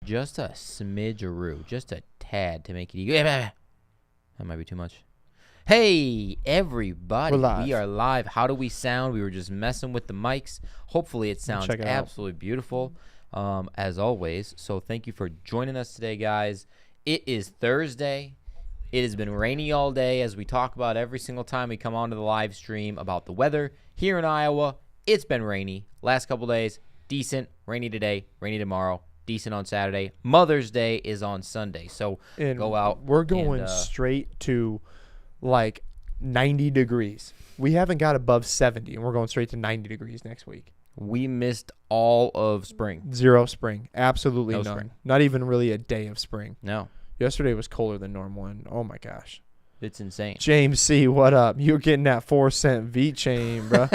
Just a smidgeroo. Just a tad to make it equal. That might be too much. Hey, everybody. We're live. We are live. How do we sound? We were just messing with the mics. Hopefully it sounds absolutely beautiful, as always. So thank you for joining us today, guys. It is Thursday. It has been rainy all day, as we talk about every single time we come onto the live stream about the weather. Here in Iowa, it's been rainy. Last couple days, decent. Rainy today, rainy tomorrow. Decent on Saturday. Mother's Day is on Sunday. So go out. We're going straight to like 90 degrees. We haven't got above 70, and we're going straight to 90 degrees next week. We missed all of spring. Zero spring. Absolutely No none. spring. Not even really a day of spring. No. Yesterday was colder than normal, and oh my gosh. It's insane. James C., what up? You're getting that 4-cent V chain, bro.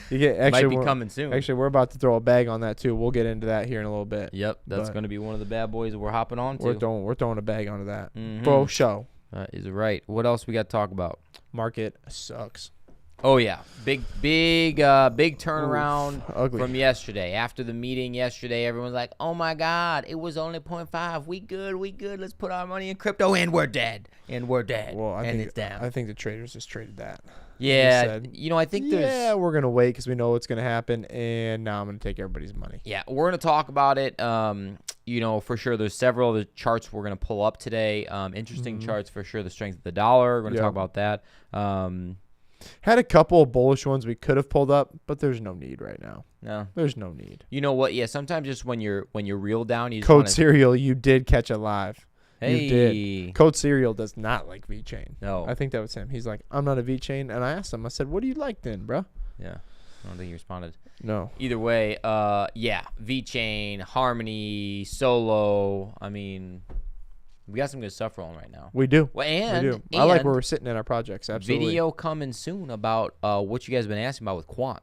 You get Might be coming soon. Actually, we're about to throw a bag on that too. We'll get into that here in a little bit. Yep, that's going to be one of the bad boys that we're hopping on to. We're throwing a bag onto that. Mhm. Bro, show. That is right. What else we got to talk about? Market sucks. Oh yeah, big turnaround ugly. from yesterday. After the meeting yesterday, everyone's like, "Oh my God, it was only 0.5. We good. Let's put our money in crypto, and we're dead. Well, I think it's down." I think the traders just traded that. Yeah, said, I think there's. Yeah, we're gonna wait because we know what's gonna happen, and now I'm gonna take everybody's money. Yeah, we're gonna talk about it. For sure. There's several of the charts we're gonna pull up today. Interesting charts for sure. The strength of the dollar. We're gonna talk about that. Had a couple of bullish ones we could have pulled up, but there's no need right now. No, there's no need. You know what? Yeah, sometimes just when you're real down, you just Code Serial, you did catch it live. Hey. You did. Code Serial does not like VeChain. No, I think that was him. He's like, I'm not a VeChain, and I asked him. I said, what do you like then, bro? Yeah, I don't think he responded. No. Either way, VeChain, Harmony, Solo. I mean, we got some good stuff rolling right now. We do. Well, and, we do. I like where we're sitting in our projects. Absolutely. Video coming soon about what you guys have been asking about with Quant.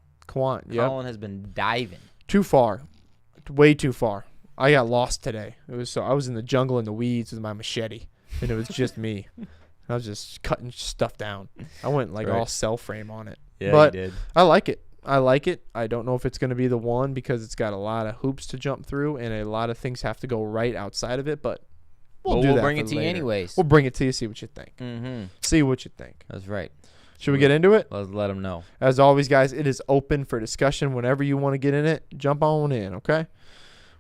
Yeah. Colin has been diving. Too far. Way too far. I got lost today. I was in the jungle in the weeds with my machete, and it was just me. I was just cutting stuff down. I went all cell frame on it. Yeah, but you did. I like it. I don't know if it's going to be the one because it's got a lot of hoops to jump through, and a lot of things have to go right outside of it, but we'll bring it to you anyways. We'll bring it to you, see what you think. Mm-hmm. See what you think. That's right. Should we get into it? Let's let them know. As always, guys, it is open for discussion. Whenever you want to get in it, jump on in, okay?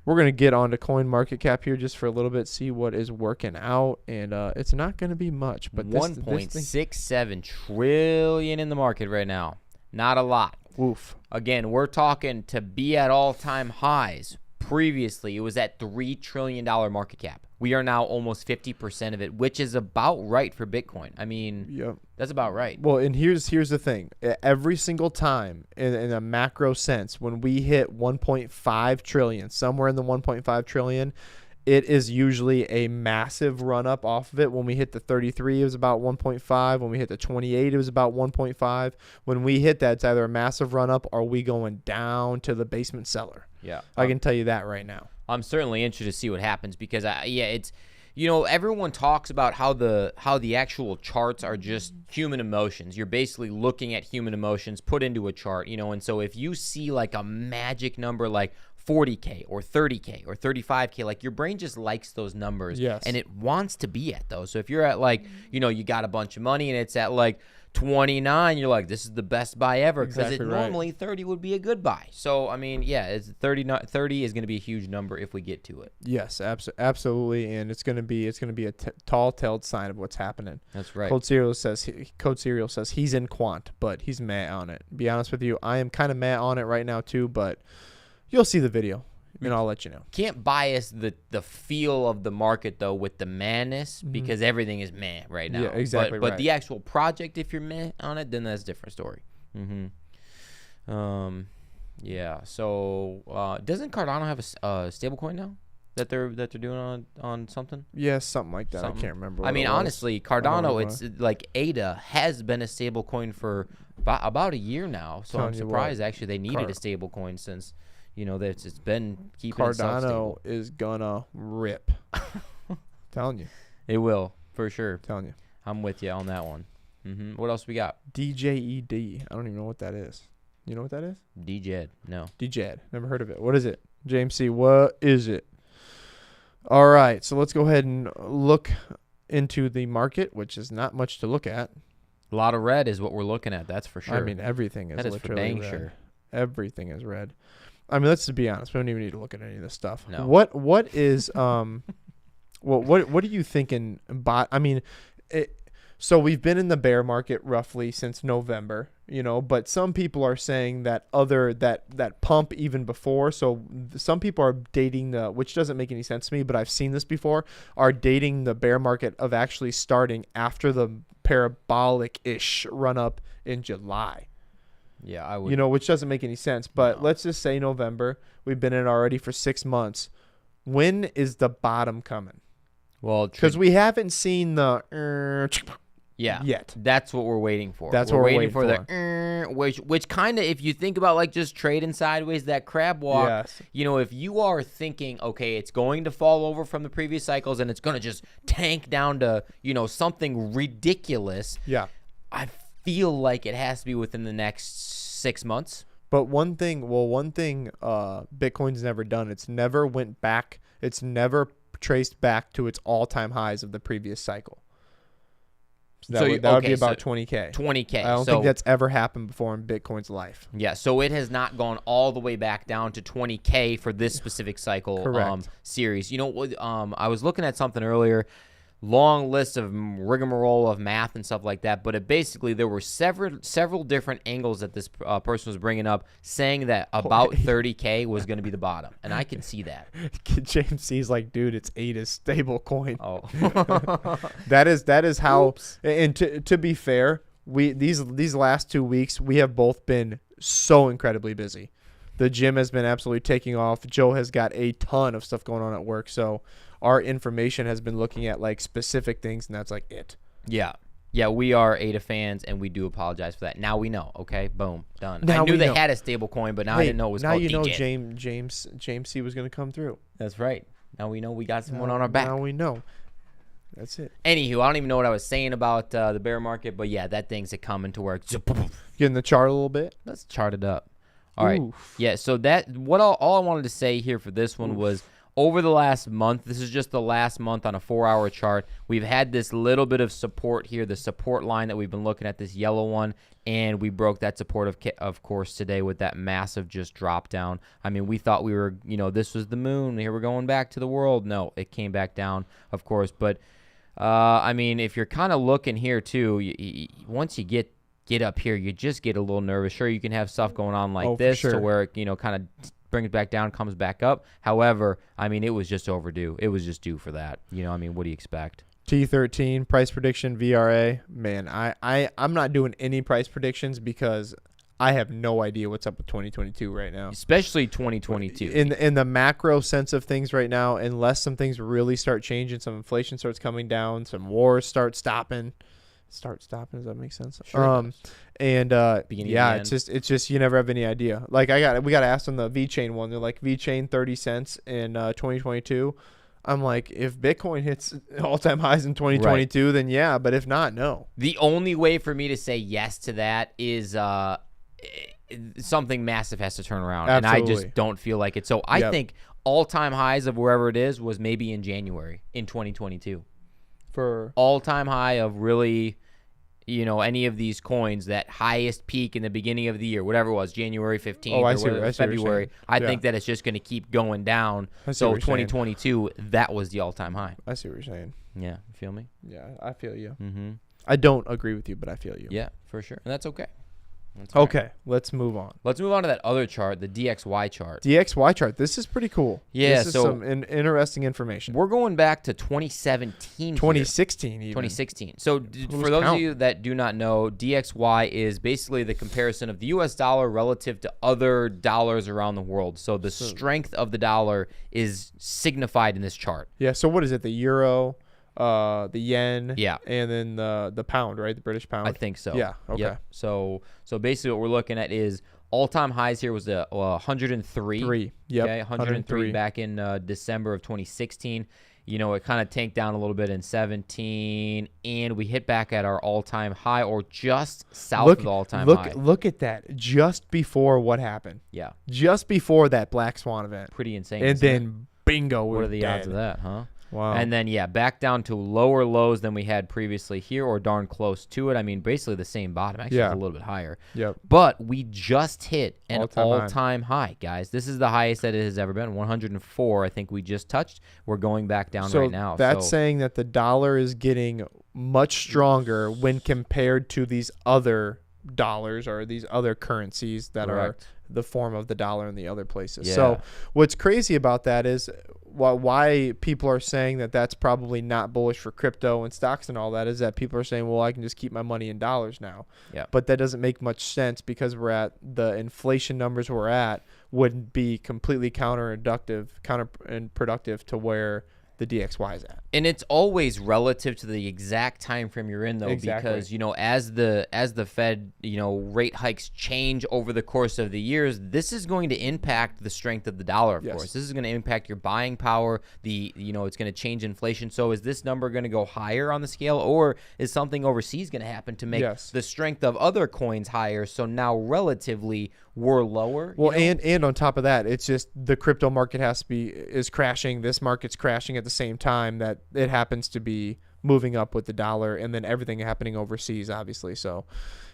We're going to get on to CoinMarketCap here just for a little bit, see what is working out, and it's not going to be much. But 1.67 trillion in the market right now. Not a lot. Woof. Again, we're talking to be at all-time highs. Previously, it was at $3 trillion market cap. We are now almost 50% of it, which is about right for Bitcoin. I mean, yep. That's about right. Well, and here's the thing. Every single time in a macro sense, when we hit 1.5 trillion, somewhere in the 1.5 trillion, it is usually a massive run up off of it. When we hit the 33, it was about 1.5. When we hit the 28, it was about 1.5. When we hit that, it's either a massive run up or we going down to the basement cellar. Yeah. I can tell you that right now. I'm certainly interested to see what happens because it's everyone talks about how the actual charts are just human emotions. You're basically looking at human emotions put into a chart, and so if you see like a magic number like 40K or 30K or 35K, like your brain just likes those numbers. Yes. And it wants to be at those. So if you're at like, you got a bunch of money and it's at like 29, you're like, this is the best buy ever because normally 30 would be a good buy. So, I mean, it's 30 is going to be a huge number if we get to it. Yes, absolutely, and it's going to be a tall-tale sign of what's happening. That's right. Code Serial says he's in quant, but he's mad on it. Be honest with you, I am kind of mad on it right now too, but you'll see the video. And I'll let you know. Can't bias the feel of the market, though, with the madness because everything is meh right now. Yeah, exactly But the actual project, if you're meh on it, then that's a different story. Yeah. So doesn't Cardano have a stable coin now that they're doing on something? Yeah, something like that. I can't remember. I mean, honestly, Cardano, it's like ADA has been a stable coin for about a year now. So I'm surprised actually they needed a stable coin since. That it's been keeping itself stable. Cardano is gonna rip. Telling you. It will, for sure. Telling you. I'm with you on that one. What else we got? DJED. I don't even know what that is. You know what that is? DJED. No. DJED. Never heard of it. What is it? James C., what is it? All right, so let's go ahead and look into the market, which is not much to look at. A lot of red is what we're looking at. That's for sure. I mean, everything is that is literally for dang red. sure. Everything is red. I mean, let's be honest. We don't even need to look at any of this stuff. No. What is what are you thinking? I mean, so we've been in the bear market roughly since November, but some people are saying that that pump even before. So some people are dating which doesn't make any sense to me, but I've seen this before, are dating the bear market of actually starting after the parabolic-ish run up in July. Yeah, I would. Which doesn't make any sense. But let's just say November. We've been in it already for 6 months. When is the bottom coming? Well, because we haven't seen the yet. That's what we're waiting for. That's what we're waiting for. The which kind of, if you think about like just trading sideways, that crab walk. Yes. If you are thinking, okay, it's going to fall over from the previous cycles and it's going to just tank down to something ridiculous. Yeah. I feel like it has to be within the next 6 months. But one thing Bitcoin's never done, it's never went back. It's never traced back to its all-time highs of the previous cycle. So that would be about 20K. 20K. I don't think that's ever happened before in Bitcoin's life. Yeah, so it has not gone all the way back down to 20K for this specific cycle. Correct. Series. I was looking at something earlier. Long list of rigmarole of math and stuff like that, but there were several different angles that this person was bringing up, saying that about 30K was going to be the bottom, and I can see that. James C's like, dude, it's ADA's stable coin. Oh, that is how. Oops. And to be fair, these last 2 weeks we have both been so incredibly busy. The gym has been absolutely taking off. Joe has got a ton of stuff going on at work, so our information has been looking at like specific things, and that's like it. Yeah, we are ADA fans, and we do apologize for that. Now we know. Okay, boom, done. Now I knew we they know. had a stable coin, but now I didn't know it was called DJIT. James C was going to come through. That's right. Now we know we got someone on our back. Now we know. That's it. Anywho, I don't even know what I was saying about the bear market, but yeah, that thing's coming to where it's Getting the chart a little bit. Let's chart it up. All right. Oof. Yeah, so all I wanted to say here for this one was over the last month, this is just the last month on a 4-hour chart, we've had this little bit of support here, the support line that we've been looking at, this yellow one, and we broke that support, of course, today with that massive just drop down. I mean, we thought we were, this was the moon. Here we're going back to the world. No, it came back down, of course. But, I mean, if you're kind of looking here, too, once you get up here, you just get a little nervous. Sure, you can have stuff going on like this to where it, kind of brings it back down, comes back up. However, I mean, it was just overdue. It was just due for that. I mean, what do you expect? T13, price prediction, VRA. Man, I'm not doing any price predictions because I have no idea what's up with 2022 right now. Especially 2022. In the macro sense of things right now, unless some things really start changing, some inflation starts coming down, some wars start stopping. Does that make sense? Sure. It's just you never have any idea. Like we got asked on the VeChain one. They're like VeChain 30 cents in 2022. I'm like, if Bitcoin hits all-time highs in 2022, then yeah, but if not, no. The only way for me to say yes to that is something massive has to turn around, Absolutely. And I just don't feel like it. So I think all-time highs of wherever it is was maybe in January in 2022. For all-time high of really, any of these coins, that highest peak in the beginning of the year, whatever it was, January 15th or February, I think that it's just going to keep going down. So 2022, that was the all-time high. I see what you're saying. Yeah, you feel me? Yeah, I feel you. Mm-hmm. I don't agree with you, but I feel you. Yeah, for sure. And that's okay. Okay, let's move on. Let's move on to that other chart, the DXY chart. DXY chart. This is pretty cool. Yeah, this is some interesting information. We're going back to 2017. 2016 even. 2016. So for those of you that do not know, DXY is basically the comparison of the U.S. dollar relative to other dollars around the world. So the strength of the dollar is signified in this chart. Yeah, so what is it? The euro, the yen, yeah, and then the pound, right? The British pound. I think so. Yeah. Okay. Yep. So basically, what we're looking at is all-time highs here was 103. Yep. Okay, 103 back in December of 2016. It kind of tanked down a little bit in 17, and we hit back at our all-time high, or just south of the all-time high. Look at that. Just before what happened. Yeah. Just before that Black Swan event. Pretty insane. And then bingo. What are the odds of that, huh? Wow. And then, back down to lower lows than we had previously here, or darn close to it. I mean, basically the same bottom. Actually, it's a little bit higher. Yep. But we just hit an all-time high, guys. This is the highest that it has ever been. 104, I think we just touched. We're going back down right now. That's saying that the dollar is getting much stronger when compared to these other dollars or these other currencies that are the form of the dollar in the other places. Yeah. So what's crazy about that is why people are saying that that's probably not bullish for crypto and stocks and all that is that people are saying, well, I can just keep my money in dollars now. Yeah. But that doesn't make much sense because we're at the inflation numbers we're at would be completely counterproductive to where the DXY is at. And it's always relative to the exact time frame you're in, though, because, as the Fed, rate hikes change over the course of the years, this is going to impact the strength of the dollar, of course. This is going to impact your buying power. It's going to change inflation. So is this number going to go higher on the scale, or is something overseas going to happen to make the strength of other coins higher? So now relatively we're lower. Well, and on top of that, it's just the crypto market is crashing. This market's crashing at the same time that it happens to be moving up with the dollar, and then everything happening overseas, obviously. So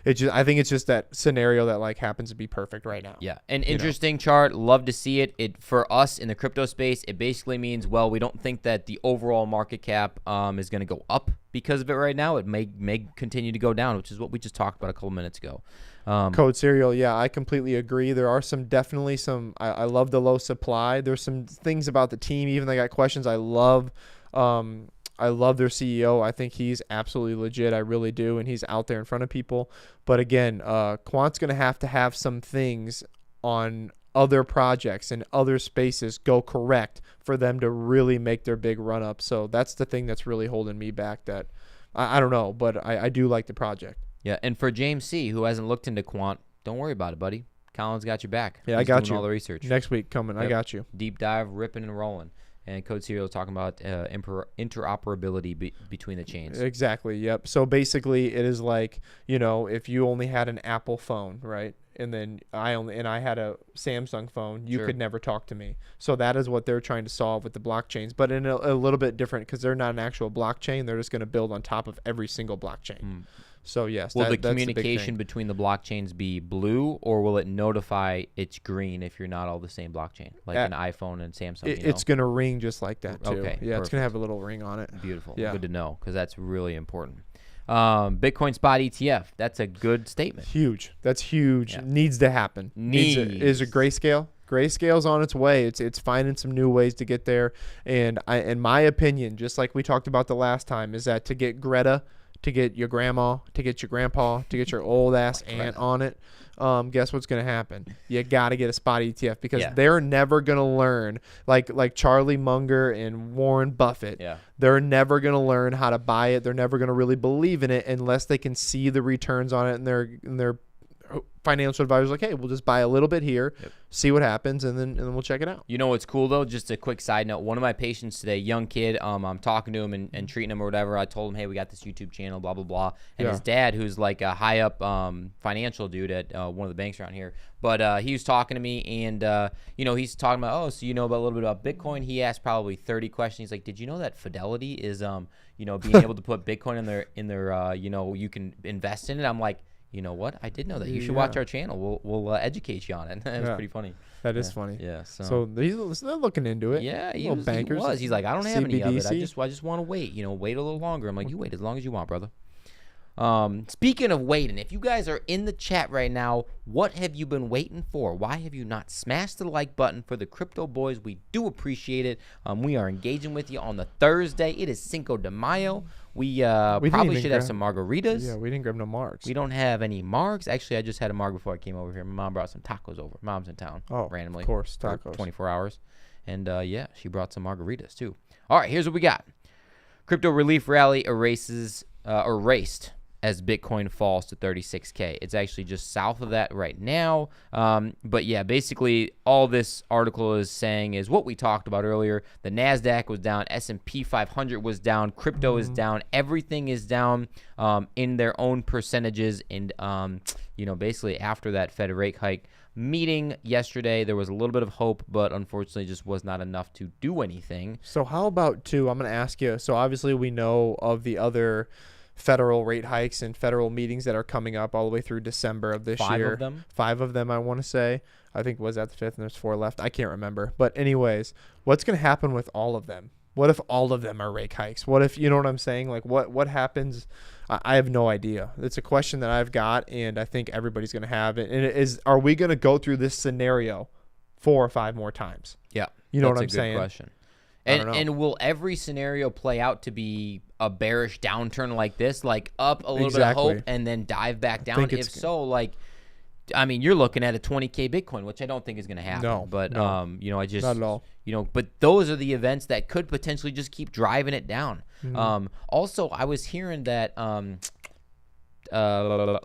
I think it's just that scenario that happens to be perfect right now. Yeah, an interesting chart. Love to see it. It for us in the crypto space, it basically means, well, we don't think that the overall market cap is going to go up because of it right now. It may continue to go down, which is what we just talked about a couple minutes ago. Code Serial, I completely agree. There are definitely some. I love the low supply. There's some things about the team. Even they got questions. I love their CEO. I think he's absolutely legit. I really do, and he's out there in front of people. But again, Quant's going to have some things on other projects and other spaces go correct for them to really make their big run up. So that's the thing that's really holding me back. That I don't know, but I do like the project. Yeah, and for James C., who hasn't looked into Quant, don't worry about it, buddy. Colin's got your back. Yeah, I got you. All the research next week coming. Yep. I got you. Deep dive, ripping and rolling. And Code Serial talking about interoperability between the chains. Exactly. Yep. So basically, it is like if you only had an Apple phone, right, and then I had a Samsung phone, you could never talk to me. So that is what they're trying to solve with the blockchains, but in a little bit different because they're not an actual blockchain. They're just going to build on top of every single blockchain. So yes, will the communication between the blockchains be blue, or will it notify it's green if you're not all the same blockchain, like an iPhone and Samsung? It's gonna ring just like that too. Okay, yeah, it's gonna have a little ring on it. Beautiful. Yeah. Good to know because that's really important. Bitcoin spot ETF. That's a good statement. Huge. That's huge. Yeah. Needs to happen. Is it Grayscale? Grayscale's on its way. It's finding some new ways to get there. And in my opinion, just like we talked about the last time, is that to get Greta, to get your grandma, to get your grandpa, to get your old ass aunt on it, guess what's going to happen? You got to get a spot ETF because they're never going to learn like Charlie Munger and Warren Buffett. Yeah. They're never going to learn how to buy it. They're never going to really believe in it unless they can see the returns on it and their financial advisors like, hey, we'll just buy a little bit here, see what happens, and then we'll check it out. You know what's cool though? Just a quick side note. One of my patients today, young kid, I'm talking to him and treating him or whatever. I told him, hey, we got this YouTube channel, blah blah blah. And his dad, who's like a high up financial dude at one of the banks around here, but he was talking to me and he's talking about, so you know about a little bit about Bitcoin. He asked probably 30 questions. He's like, did you know that Fidelity is being able to put Bitcoin in their you can invest in it? I'm like, you know what? I did know that. You should watch our channel. We'll educate you on it. It was pretty funny. That is funny. Yeah. So they're looking into it. Yeah. He was. He's like, I don't have any of it. I just want to wait. Wait a little longer. I'm like, you wait as long as you want, brother. Speaking of waiting, if you guys are in the chat right now, what have you been waiting for? Why have you not smashed the like button for the Crypto Boys? We do appreciate it. We are engaging with you on the Thursday. It is Cinco de Mayo. We probably should have some margaritas. Yeah, we didn't grab no margs. We don't have any margs. Actually, I just had a marg before I came over here. My mom brought some tacos over. Mom's in town randomly. Of course, tacos. 24 hours. And she brought some margaritas too. All right, here's what we got. Crypto relief rally erased as Bitcoin falls to 36K. It's actually just south of that right now. But yeah, basically all this article is saying is what we talked about earlier. The NASDAQ was down. S&P 500 was down. Crypto is down. Everything is down in their own percentages. And, basically after that Fed rate hike, meeting yesterday. There was a little bit of hope, but unfortunately just was not enough to do anything. So how about, too, I'm going to ask you, so obviously we know of the other federal rate hikes and federal meetings that are coming up all the way through December of this year. 5 of them? 5 of them, I want to say. I think was that the 5th, and there's 4 left. I can't remember. But anyways, what's going to happen with all of them? What if all of them are rate hikes? What if, you know what I'm saying? Like, what happens? I have no idea. It's a question that I've got, and I think everybody's going to have it. And it is, are we going to go through this scenario 4 or 5 more times? Yeah. You know what I'm saying? That's a good question. And will every scenario play out to be a bearish downturn like this, like up a little bit of hope and then dive back down? If so, like, I mean, you're looking at a 20K Bitcoin, which I don't think is going to happen. No, but you know, I just not at all. You know, but those are the events that could potentially just keep driving it down. Also, I was hearing that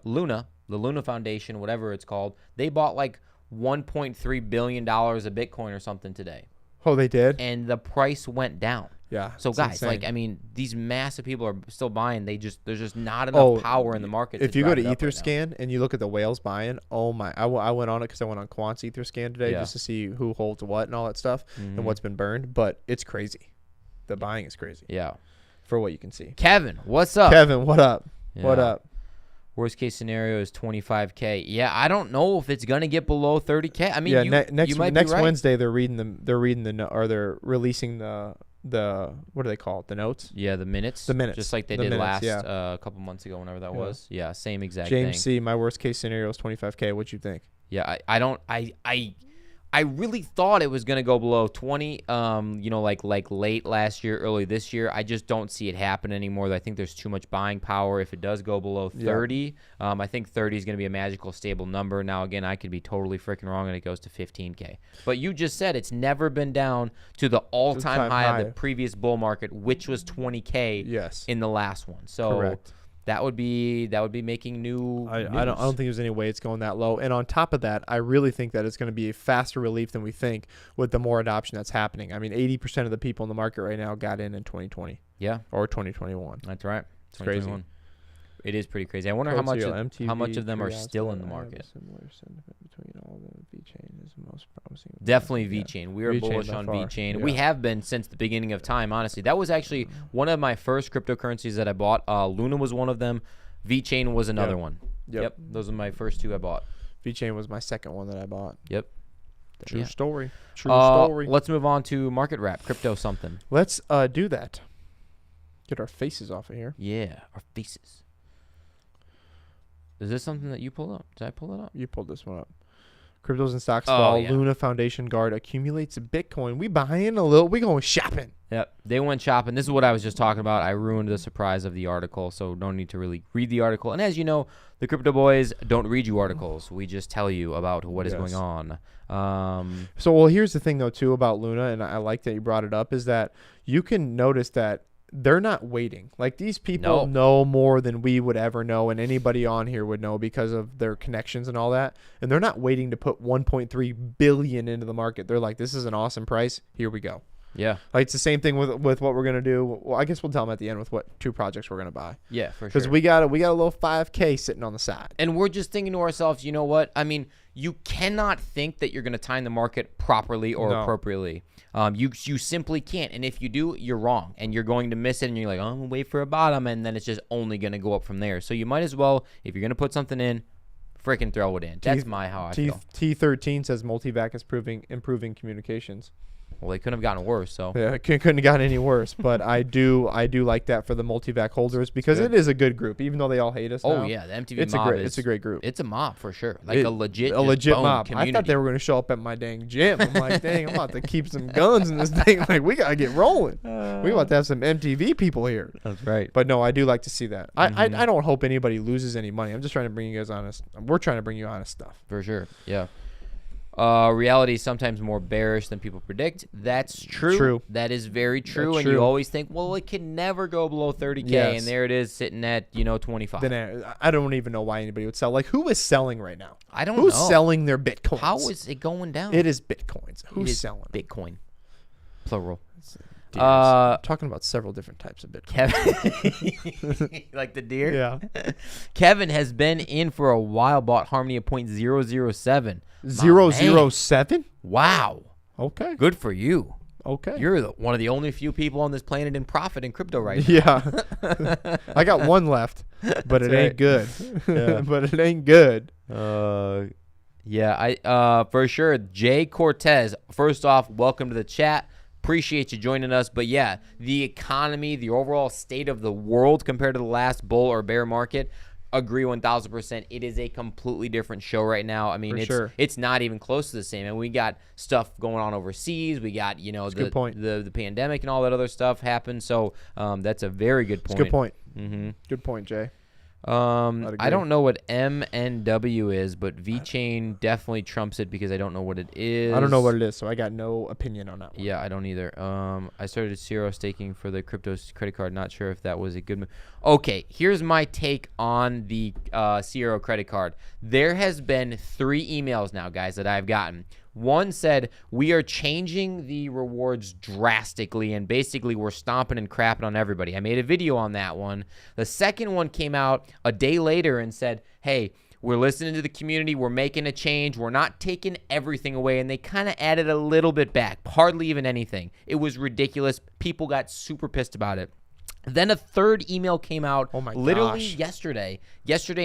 Luna, the Luna Foundation, whatever it's called, they bought like $1.3 billion of Bitcoin or something today. Oh, they did? And the price went down. Yeah. So guys, insane. Like, I mean, these massive people are still buying. There's just not enough power in the market. If you go to Etherscan and you look at the whales buying, oh my! I went on it because I went on Quant's Etherscan today just to see who holds what and all that stuff and what's been burned. But it's crazy. The buying is crazy. Yeah. For what you can see. Kevin, what's up? Kevin, what up? Yeah. What up? Worst case scenario is 25K. Yeah, I don't know if it's gonna get below 30K. I mean, next right. Wednesday they're releasing the what do they call it? The notes? Yeah, the minutes. The minutes. Just like they did last couple months ago, whenever that was. Yeah, same exact thing. James C, my worst case scenario is 25K. What'd you think? Yeah, I really thought it was gonna go below 20. You know, like late last year, early this year. I just don't see it happen anymore. I think there's too much buying power. If it does go below 30, I think 30 is gonna be a magical stable number. Now again, I could be totally freaking wrong, and it goes to 15K. But you just said it's never been down to the all-time high of the previous bull market, which was 20K. Yes. In the last one. So. Correct. That would be making new. I don't think there's any way it's going that low. And on top of that, I really think that it's going to be a faster relief than we think with the more adoption that's happening. I mean, 80% of the people in the market right now got in 2020. Yeah. Or 2021. That's right. It's crazy. It is pretty crazy. I wonder how much of them are still in the market. Between all of them, VeChain is the most promising. Definitely VeChain. We are bullish on VeChain. We have been since the beginning of time, honestly. That was actually one of my first cryptocurrencies that I bought. Luna was one of them. VeChain was another one. Yep. Those are my first 2 I bought. VeChain was my second one that I bought. Yep. True story. True story. Let's move on to market wrap. Crypto something. Let's do that. Get our faces off of here. Yeah, our faces. Is this something that you pulled up? Did I pull it up? You pulled this one up. Cryptos and stocks fall. Yeah. Luna Foundation guard accumulates Bitcoin. We buying a little. We going shopping. Yep. They went shopping. This is what I was just talking about. I ruined the surprise of the article, so don't need to really read the article. And as you know, the Crypto Boys don't read you articles. We just tell you about what is going on. So, here's the thing, though, too, about Luna, and I like that you brought it up, is that you can notice that they're not waiting. Like, these people know more than we would ever know, and anybody on here would know because of their connections and all that. And they're not waiting to put 1.3 billion into the market. They're like, this is an awesome price. Here we go. Yeah. Like, it's the same thing with what we're going to do. Well, I guess we'll tell them at the end with what 2 projects we're going to buy. Yeah, for sure. Because we got a little 5K sitting on the side. And we're just thinking to ourselves, you know what? I mean, you cannot think that you're going to time the market properly or appropriately. You simply can't. And if you do, you're wrong. And you're going to miss it. And you're like, oh, I'm going to wait for a bottom. And then it's just only going to go up from there. So you might as well, if you're going to put something in, freaking throw it in. That's how I feel. T13 says Multivac is improving communications. Well, they couldn't have gotten worse, so yeah, it couldn't have gotten any worse. But I do like that for the Multivac holders because it is a good group, even though they all hate us. Oh yeah, the MTV mob it's a great group. It's a mob for sure, like a legit mob. Community. I thought they were going to show up at my dang gym. I'm like, dang, I'm about to keep some guns in this thing. Like, we gotta get rolling. We about to have some MTV people here. That's right. But no, I do like to see that. I don't hope anybody loses any money. I'm just trying to bring you guys honest. We're trying to bring you honest stuff. For sure. Yeah. Reality is sometimes more bearish than people predict. That's true. That is very true. And you always think, well, it can never go below 30K. And there it is sitting at, 25. Then I don't even know why anybody would sell. Like, who is selling right now? I don't know. Who's selling their Bitcoins? How is it going down? It is Bitcoins. Who's selling? Bitcoin. Plural. Deers. I'm talking about several different types of Bitcoin. Kevin, like the deer? Yeah. Kevin has been in for a while, bought Harmony at 0.007. 007? Wow. Okay. Good for you. Okay. You're one of the only few people on this planet in profit in crypto right now. Yeah. I got one left, but it ain't good. But it ain't good. Yeah, I for sure. Jay Cortez, first off, welcome to the chat. Appreciate you joining us. But yeah, the economy, the overall state of the world compared to the last bull or bear market, agree 1,000%. It is a completely different show right now. I mean, it's not even close to the same. And we got stuff going on overseas. We got, the pandemic and all that other stuff happened. So that's a very good point. Good point. Mm-hmm. Good point, Jay. I don't know what MNW is, but VeChain definitely trumps it because I don't know what it is. I don't know what it is, so I got no opinion on that one. Yeah, I don't either. I started Zero staking for the crypto credit card. Not sure if that was a good move. Okay, here's my take on the Zero credit card. There has been 3 emails now, guys, that I've gotten. One said, we are changing the rewards drastically, and basically we're stomping and crapping on everybody. I made a video on that one. The second one came out a day later and said, hey, we're listening to the community. We're making a change. We're not taking everything away. And they kind of added a little bit back, hardly even anything. It was ridiculous. People got super pissed about it. Then a third email came out literally yesterday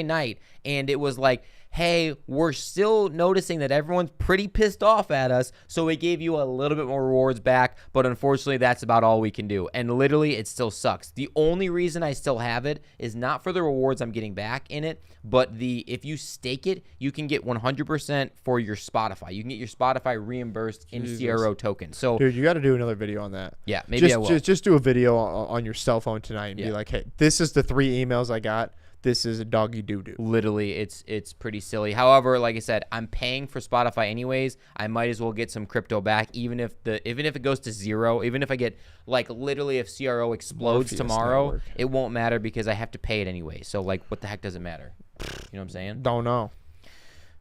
night, and it was like, hey, we're still noticing that everyone's pretty pissed off at us, so we gave you a little bit more rewards back, but unfortunately that's about all we can do. And literally it still sucks. The only reason I still have it is not for the rewards I'm getting back in it, but if you stake it, you can get 100% for your Spotify. You can get your Spotify reimbursed in CRO tokens. So, dude, you got to do another video on that. Yeah, maybe I will. Just do a video on your cell phone tonight and be like, hey, this is the 3 emails I got. This is a doggy doo-doo. Literally, it's pretty silly. However, like I said, I'm paying for Spotify anyways. I might as well get some crypto back, even if it goes to 0, even if I get, like, literally if CRO explodes tomorrow, it won't matter because I have to pay it anyway. So, like, what the heck does it matter? You know what I'm saying? Don't know.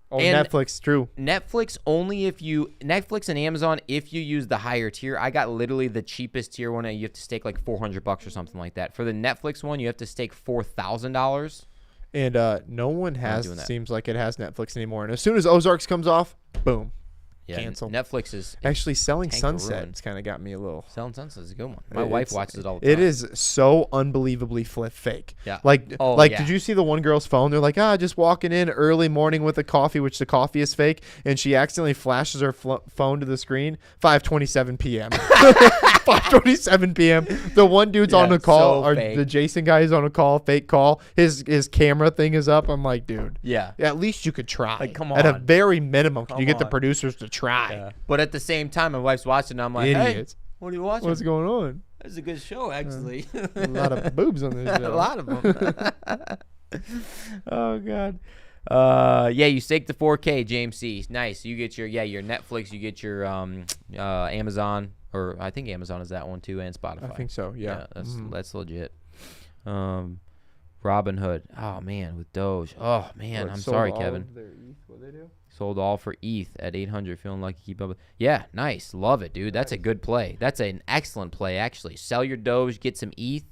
Oh, and Netflix, true. Netflix and Amazon if you use the higher tier. I got literally the cheapest tier one. You have to stake like $400 or something like that. For the Netflix one, you have to stake $4,000. And no one seems like it has Netflix anymore. And as soon as Ozarks comes off, boom. Yeah, cancel. Netflix is actually selling Sunset. It's kind of got me a little. Selling Sunset is a good one. My wife watches it all the time. It is so unbelievably fake. Yeah. Did you see the one girl's phone? They're like, just walking in early morning with a coffee, which the coffee is fake, and she accidentally flashes her phone to the screen. 5:27 p.m. 5:27 p.m. The one dude's on the call, or the Jason guy is on a call, fake call. His camera thing is up. I'm like, dude. Yeah. At least you could try. Like, come on. At a very minimum, can you get the producers to try? Yeah. But at the same time, my wife's watching, and I'm like, idiots. Hey, what are you watching? What's going on? It's a good show, actually. A lot of boobs on this show. A lot of them. Oh, God. Yeah, you stake the 4K, James C. Nice. You get your Netflix, you get your Amazon, or I think Amazon is that one too, and Spotify. I think so, yeah. That's legit. Robinhood. Oh, man, with Doge. Oh, man, I'm sorry, Kevin. What they do? Sold all for ETH at 800. Feeling like you keep up with. Yeah, nice. Love it, dude. That's a good play. That's an excellent play, actually. Sell your Doge, get some ETH.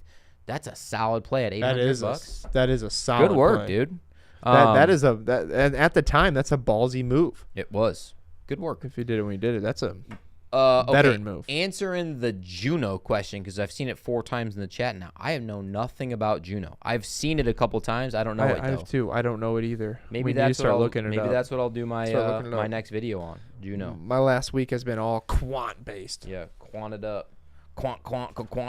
That's a solid play at $800. That is a solid good work, play. Dude. And at the time, that's a ballsy move. It was. Good work. If you did it when you did it, that's a veteran move. Answering the Juno question, because I've seen it 4 times in the chat now. I have known nothing about Juno. I've seen it a couple times. I don't know it, though. I have too. I don't know it either. Maybe that's what I'll do my next video on, Juno. My last week has been all quant-based. Yeah, quant it up. Quant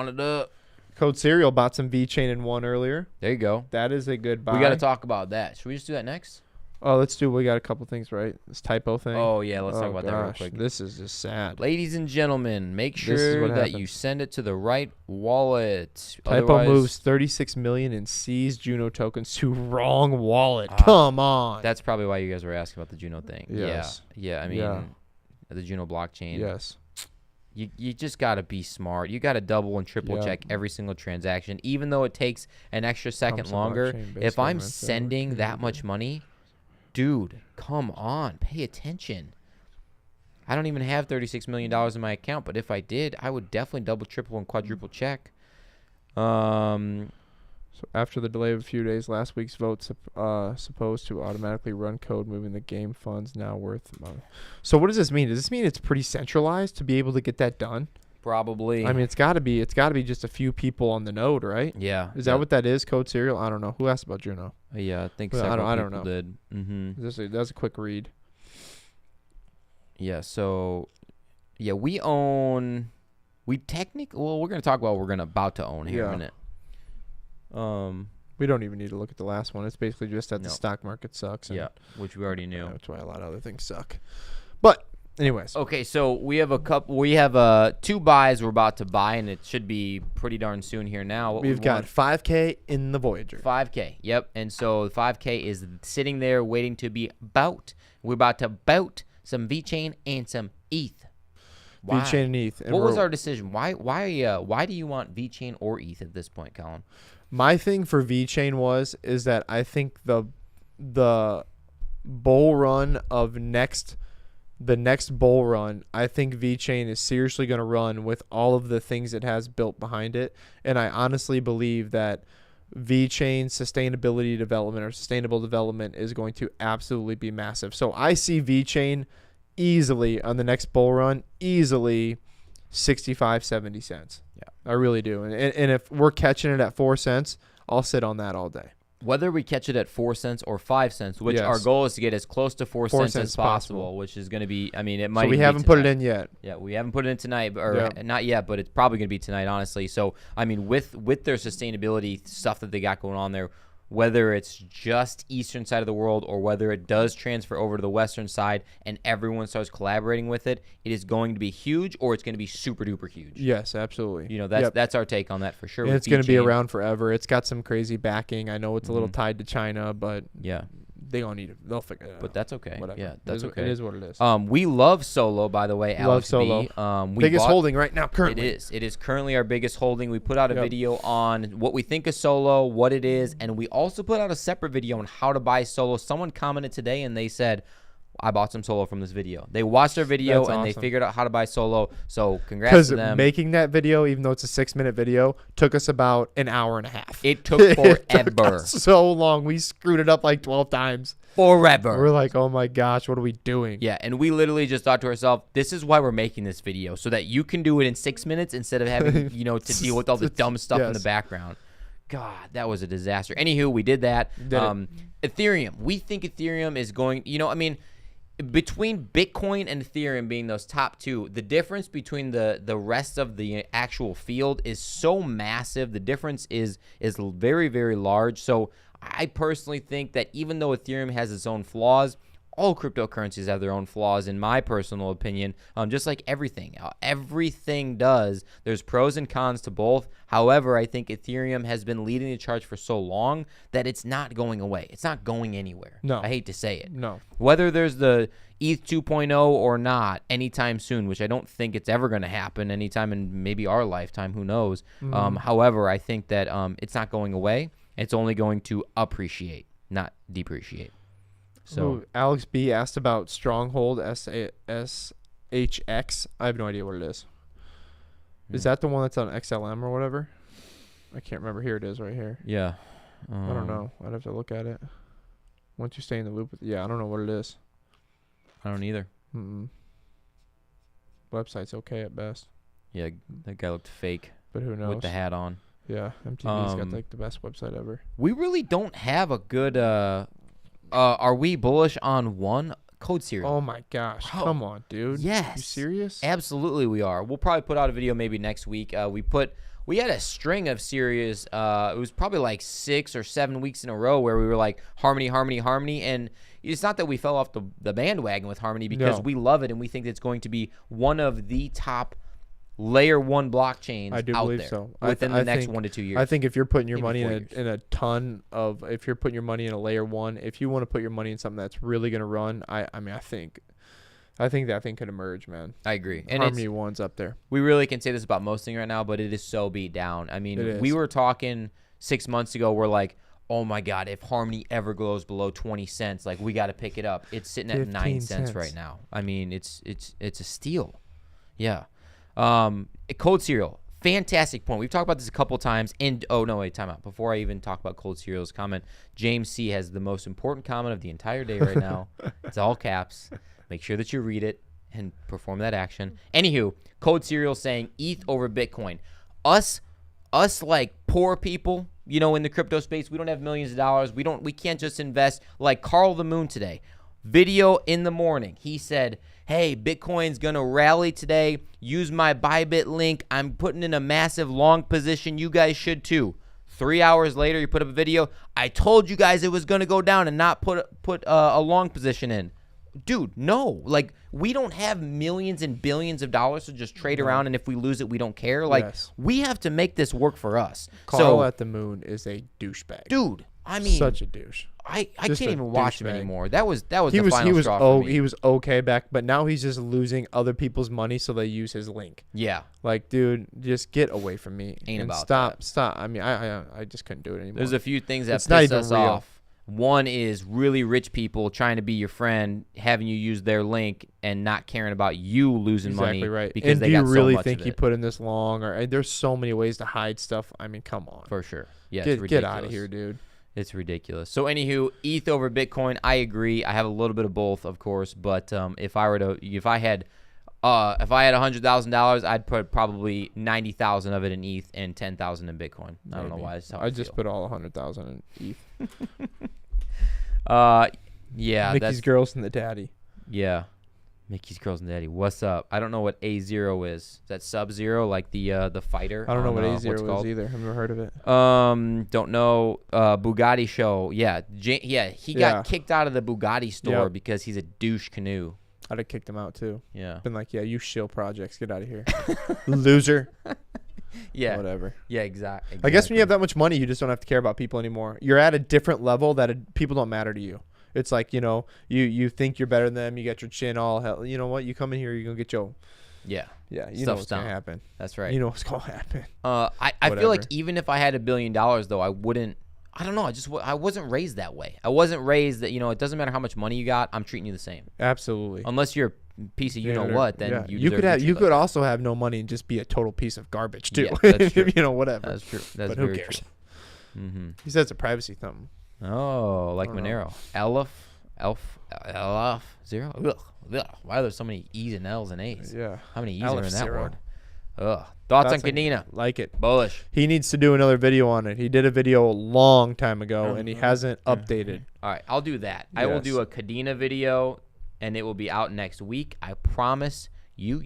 it up. Code Serial bought some VeChain and won earlier. There you go. That is a good buy. We got to talk about that. Should we just do that next? Oh, we got a couple things, right? This Typo thing. Oh, yeah, let's talk about that real quick. This is just sad. Ladies and gentlemen, make sure that you send it to the right wallet. Typo moves $36 million and sees Juno tokens to wrong wallet. Come on. That's probably why you guys were asking about the Juno thing. Yes. Yeah, I mean, the Juno blockchain. Yes. You just got to be smart. You got to double and triple check every single transaction, even though it takes an extra second longer. If I'm sending that much money, dude, come on, pay attention. I don't even have $36 million in my account, but if I did, I would definitely double, triple, and quadruple check. So after the delay of a few days, last week's vote supposed to automatically run code, moving the game funds now worth money. So what does this mean? Does this mean it's pretty centralized to be able to get that done? Probably. I mean, it's got to be just a few people on the node, right? Yeah. Is that what that is? Code serial? I don't know. Who asked about Juno? Yeah, I think I don't people know. did. Mm-hmm. That's a quick read. Yeah. So, yeah, we're going to talk about what we're about to own here in a minute. We don't even need to look at the last one. It's basically just that the stock market sucks. Yeah, which we already knew. That's why a lot of other things suck. But anyways. Okay, so we have 2 buys we're about to buy, and it should be pretty darn soon here now. We've got 5K in the Voyager. 5K, yep. And so the 5K is sitting there waiting to be bout. We're about to bout some VeChain and some ETH. Why? VeChain and ETH. And what was our decision? Why do you want VeChain or ETH at this point, Colin? My thing for VeChain is that I think the bull run of the next bull run, I think VeChain is seriously going to run with all of the things it has built behind it. And I honestly believe that VeChain sustainable development is going to absolutely be massive. So I see VeChain easily on the next bull run, easily 65, 70 cents. Yeah, I really do. And if we're catching it at 4 cents, I'll sit on that all day. Whether we catch it at 4 cents or 5 cents, which our goal is to get as close to 4 cents as possible, which is going to be, I mean, it might. So we haven't put it in yet. Yeah, we haven't put it in tonight, or not yet, but it's probably going to be tonight, honestly. So, I mean, with their sustainability stuff that they got going on there, whether it's just eastern side of the world or whether it does transfer over to the western side and everyone starts collaborating with it, it is going to be huge, or it's going to be super duper huge. Yes, absolutely. You know, that's our take on that for sure. And it's going to be around forever. It's got some crazy backing. I know it's a little tied to China, but yeah, they don't need it. They'll figure it out. But that's okay. Whatever. Yeah, that's okay. It is what it is. We love Solo, by the way. Alex love Solo. B. Biggest holding right now currently. It is currently our biggest holding. We put out a video on what we think of Solo, what it is, and we also put out a separate video on how to buy Solo. Someone commented today and they said, I bought some Solo from this video. They watched our video and they figured out how to buy Solo. So congrats to them. Because making that video, even though it's a 6-minute video, took us about an hour and a half. It took forever. It took so long. We screwed it up like 12 times. Forever. We're like, oh my gosh, what are we doing? Yeah, and we literally just thought to ourselves, this is why we're making this video, so that you can do it in 6 minutes instead of having, to deal with all the dumb stuff in the background. God, that was a disaster. Anywho, we did that. Ethereum. We think Ethereum is going, between Bitcoin and Ethereum being those top 2, the difference between the rest of the actual field is so massive. The difference is very, very large. So I personally think that even though Ethereum has its own flaws, all cryptocurrencies have their own flaws, in my personal opinion, just like everything. Everything does. There's pros and cons to both. However, I think Ethereum has been leading the charge for so long that it's not going away. It's not going anywhere. No. I hate to say it. No. Whether there's the ETH 2.0 or not anytime soon, which I don't think it's ever going to happen anytime in maybe our lifetime, who knows. However, I think that it's not going away. It's only going to appreciate, not depreciate. So Alex B asked about Stronghold SHX. I have no idea what it is. Is that the one that's on XLM or whatever? I can't remember. Here it is right here. Yeah. I don't know. I'd have to look at it. Once you stay in the loop. I don't know what it is. I don't either. Website's okay at best. Yeah, that guy looked fake. But who knows? With the hat on. Yeah, MTV's got like the best website ever. We really don't have a good are we bullish on one code serial? Oh my gosh. Come on, dude. Yes. You serious? Absolutely we are. We'll probably put out a video maybe next week. We had a string of series. It was probably like 6 or 7 weeks in a row where we were like Harmony, and it's not that we fell off the bandwagon with Harmony, because we love it and we think it's going to be one of the top layer 1 blockchains out there. So. Within the next 1 to 2 years. I think if you're putting your money if you're putting your money in a layer 1, if you want to put your money in something that's really going to run, I think that thing could emerge, man. I agree. And Harmony 1's up there. We really can say this about most things right now, but it is so beat down. I mean, we were talking 6 months ago, we're like, oh my God, if Harmony ever goes below 20 cents, like we got to pick it up. It's sitting at 9 cents right now. I mean, it's a steal. Yeah. Cold cereal. Fantastic point. We've talked about this a couple times. And oh no, wait, time out. Before I even talk about cold cereal's comment, James C has the most important comment of the entire day right now. It's all caps. Make sure that you read it and perform that action. Anywho, cold cereal saying ETH over Bitcoin. Us like poor people, you know, in the crypto space, we don't have millions of dollars. We can't just invest. Like Carl the Moon today, video in the morning. He said, hey, Bitcoin's going to rally today. Use my Bybit link. I'm putting in a massive long position. You guys should too. 3 hours later, you put up a video. I told you guys it was going to go down and not put a long position in. Dude, no. Like, we don't have millions and billions of dollars to just trade around, and if we lose it, we don't care. Like, we have to make this work for us. Carl at the Moon is a douchebag. Dude, I mean, such a douche. I can't even watch him anymore. That was the final straw for me. He was okay back, but now he's just losing other people's money, so they use his link. Yeah. Like, dude, just get away from me. Ain't and about stop. that. Stop. I mean, I just couldn't do it anymore. There's a few things that piss us off. One is really rich people trying to be your friend, having you use their link and not caring about you losing money. Exactly right. Because and they do you got really so much think of you it. put in this long? Or there's so many ways to hide stuff. I mean, come on. For sure. Yeah, get out of here, dude. It's ridiculous. So, anywho, ETH over Bitcoin, I agree. I have a little bit of both, of course. But if I had $100,000, I'd put probably 90,000 of it in ETH and 10,000 in Bitcoin. I don't know why. I just put all 100,000 in ETH. Yeah. Mickey's Girls and the Daddy. Yeah. Mickey's Girls and Daddy. What's up? I don't know what A0 is. Is that Sub-Zero, like the fighter? I don't know what A0 is either. I've never heard of it. Don't know. Bugatti show. Yeah. He got kicked out of the Bugatti store because he's a douche canoe. I'd have kicked him out too. Yeah. Been like, yeah, you shill projects. Get out of here. Loser. Yeah. Whatever. Yeah, exactly. I guess when you have that much money, you just don't have to care about people anymore. You're at a different level that people don't matter to you. It's like, you know, you think you're better than them. You got your chin all hell. You know what? You come in here, you're going to get your. Yeah. Yeah. You know what's going to happen. That's right. You know what's going to happen. I feel like even if I had $1 billion, though, I wouldn't. I don't know. I wasn't raised that way. I wasn't raised that, you know, it doesn't matter how much money you got. I'm treating you the same. Absolutely. Unless you're a piece of what, then you could also have no money and just be a total piece of garbage too. Yeah, that's true. You know, whatever. That's true. That's but very who cares? True. Mm-hmm. He says it's a privacy thumb. Oh, like Monero. Elf, zero. Ugh. Why are there so many E's and L's and A's? Yeah. How many E's are in that zero. word? Ugh. Thoughts on Kadena? Like it. Bullish. He needs to do another video on it. He did a video a long time ago, and he hasn't updated. All right, I'll do that. Yes. I will do a Kadena video, and it will be out next week. I promise you,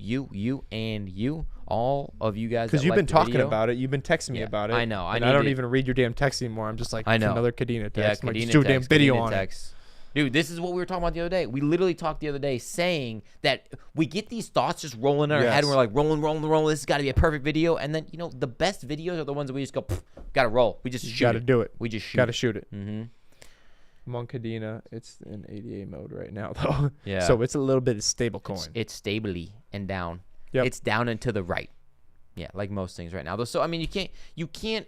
and you, all of you guys. Because you've been talking about it. You've been texting me about it. I know. I don't even read your damn text anymore. I'm just like, I know. Another Kadena text. Yeah, Kadena do a damn video on it. Dude, this is what we were talking about the other day. We literally talked the other day saying that we get these thoughts just rolling in our head, and we're like, rolling. This has got to be a perfect video. And then, you know, the best videos are the ones that we just go, got to roll. We just shoot it. Got to do it. We just shoot Got to shoot it. Mm-hmm. I'm on Kadena. It's in ADA mode right now, though. Yeah. So it's a little bit of stable coin. It's stably and down. Yep. It's down and to the right. Yeah, like most things right now. Though, so, I mean, you can't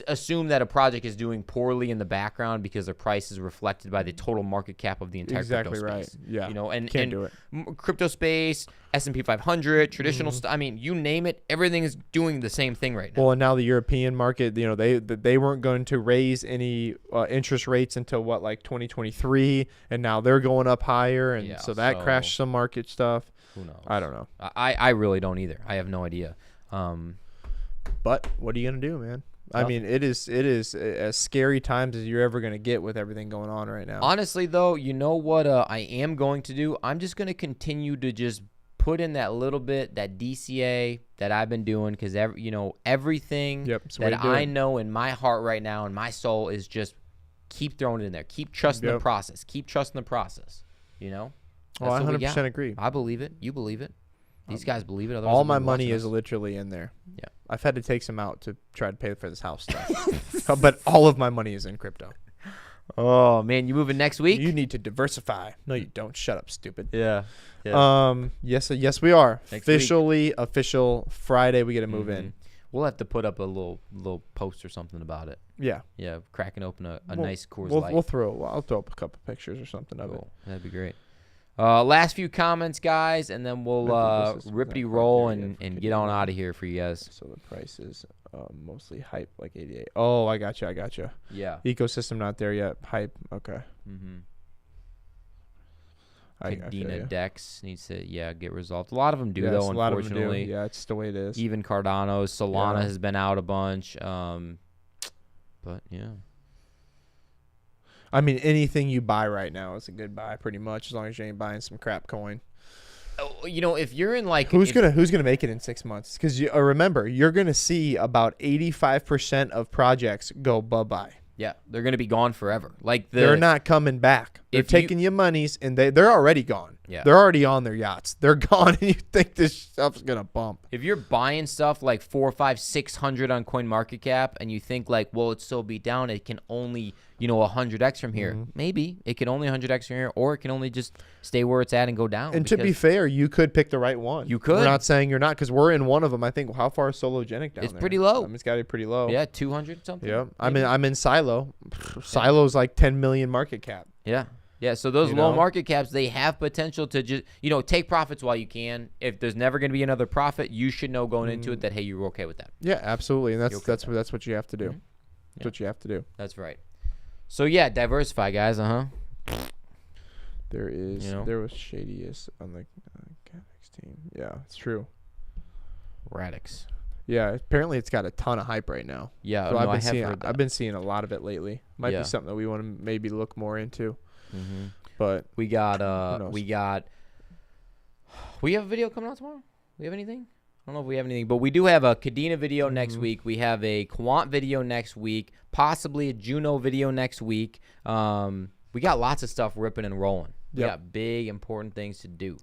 assume that a project is doing poorly in the background because their price is reflected by the total market cap of the entire crypto space. Right. Yeah. You know, and do it. Crypto space, S&P 500, traditional I mean, you name it, everything is doing the same thing right now. Well, and now the European market, you know, they weren't going to raise any interest rates until like 2023, and now they're going up higher, and so that crashed some market stuff. Who knows? I don't know. I really don't either. I have no idea. But what are you gonna do, man? I mean, it is as scary times as you're ever going to get with everything going on right now. Honestly, though, you know what I am going to do? I'm just going to continue to just put in that little bit, that DCA that I've been doing, because everything that I know in my heart right now and my soul is just keep throwing it in there. Keep trusting the process. Keep trusting the process. You know? Well, I 100% agree. I believe it. You believe it. These guys believe it. Otherwise all my money is literally in there. Yeah. I've had to take some out to try to pay for this house stuff. But all of my money is in crypto. Oh, man. You moving next week? You need to diversify. No, you don't. Shut up, stupid. Yeah. Yes, we are. Official Friday, we get to move in. We'll have to put up a little post or something about it. Yeah. Yeah, cracking open a nice Coors Light. I'll throw up a couple pictures or something of it. That'd be great. Last few comments, guys, and then we'll rippity roll and get on out of here for you guys. So the price is mostly hype, like 88. Oh, I gotcha. Yeah. Ecosystem not there yet. Hype. Okay. Mm-hmm. Cadena Dex needs to get resolved. A lot of them do though. Unfortunately, yeah, it's the way it is. Even Cardano's, Solana has been out a bunch. But yeah. I mean, anything you buy right now is a good buy, pretty much, as long as you ain't buying some crap coin. If you're in like who's gonna make it in 6 months? Because remember, you're gonna see about 85% of projects go bye. Yeah, they're gonna be gone forever. Like they're not coming back. They're taking your monies, and they're already gone. Yeah, they're already on their yachts. They're gone, and you think this stuff's gonna bump. If you're buying stuff like 400, 500, 600 on CoinMarketCap, and you think like, well, it's so beat down, it can only 100x from here. Maybe it can only 100x from here, or it can only just stay where it's at and go down. And to be fair, you could pick the right one. You could. We're not saying you're not, because we're in one of them. I think how far is Sologenic down there? It's pretty low. It's got to be pretty low. Yeah, 200 something. Yeah, I'm in Silo. Silo's like 10 million market cap. Yeah. Yeah, so those low market caps, they have potential to just, take profits while you can. If there's never going to be another profit, you should know going into it that, hey, you're okay with that. Yeah, absolutely. And that's what you have to do. That's what you have to do. That's right. So, yeah, diversify, guys. There was shadiest on the Capex team. Yeah, it's true. Radix. Yeah, apparently it's got a ton of hype right now. Yeah, so I've been seeing a lot of it lately. Might be something that we want to maybe look more into. But we have a video coming out tomorrow. We have anything? I don't know if we have anything, but we do have a Cadena video next week. We have a Quant video next week, possibly a Juno video next week. We got lots of stuff ripping and rolling. We got big important things to do.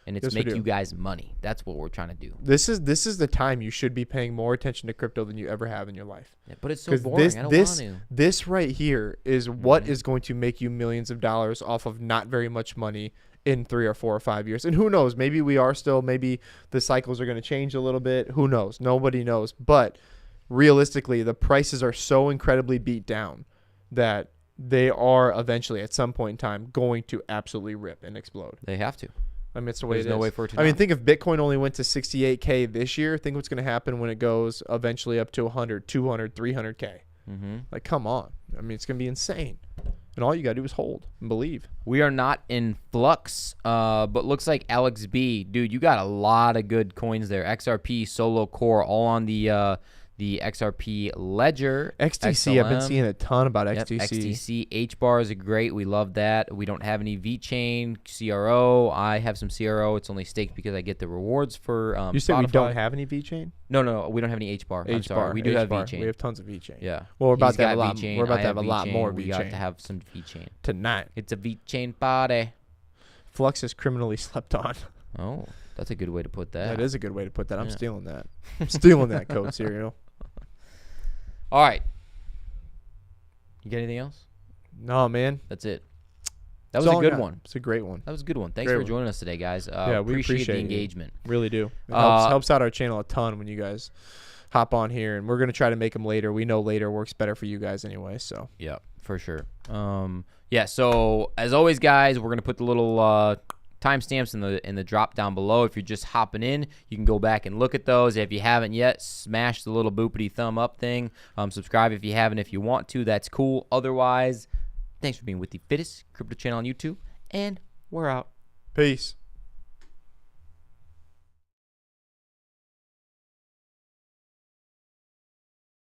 And it's make you guys money. That's what we're trying to do. This is the time you should be paying more attention to crypto than you ever have in your life. Yeah, but it's so boring. I don't want to. This right here is what is going to make you millions of dollars off of not very much money in 3 or 4 or 5 years. And who knows? Maybe maybe the cycles are going to change a little bit. Who knows? Nobody knows. But realistically, the prices are so incredibly beat down that they are eventually, at some point in time, going to absolutely rip and explode. They have to. I mean, it's the way There's it no is. way for it to I mean, think if Bitcoin only went to 68K this year, think what's going to happen when it goes eventually up to 100, 200, 300K. Like, come on. I mean, it's going to be insane. And all you got to do is hold and believe. We are not in flux, but looks like Alex B. Dude, you got a lot of good coins there. XRP, Solo Core, all on the XRP ledger. XTC, XLM. I've been seeing a ton about XTC. XTC, H-bars are great. We love that. We don't have any VeChain, CRO. I have some CRO. It's only staked because I get the rewards for You said we don't have any VeChain? No, we don't have any H-bar. I'm sorry. We do have VeChain. We have tons of VeChain. Yeah. Well, we're about to have a lot. We're about to have a lot more VeChain. We got to have some VeChain tonight. It's a VeChain party. Flux is criminally slept on. Oh, that's a good way to put that. That is a good way to put that. I'm stealing that. I'm stealing that code, Serial. All right. You got anything else? No, man. That's it. That was a good one. It's a great one. That was a good one. Thanks for joining us today, guys. Yeah, we appreciate the engagement. Really do. It helps out our channel a ton when you guys hop on here, and we're going to try to make them later. We know later works better for you guys anyway, so. Yeah, for sure. Yeah, so as always, guys, we're going to put the little timestamps in the drop down below. If you're just hopping in, you can go back and look at those. If you haven't yet, smash the little boopity thumb up thing. Subscribe if you haven't. If you want to, that's cool. Otherwise, thanks for being with the fittest crypto channel on YouTube, and we're out. Peace.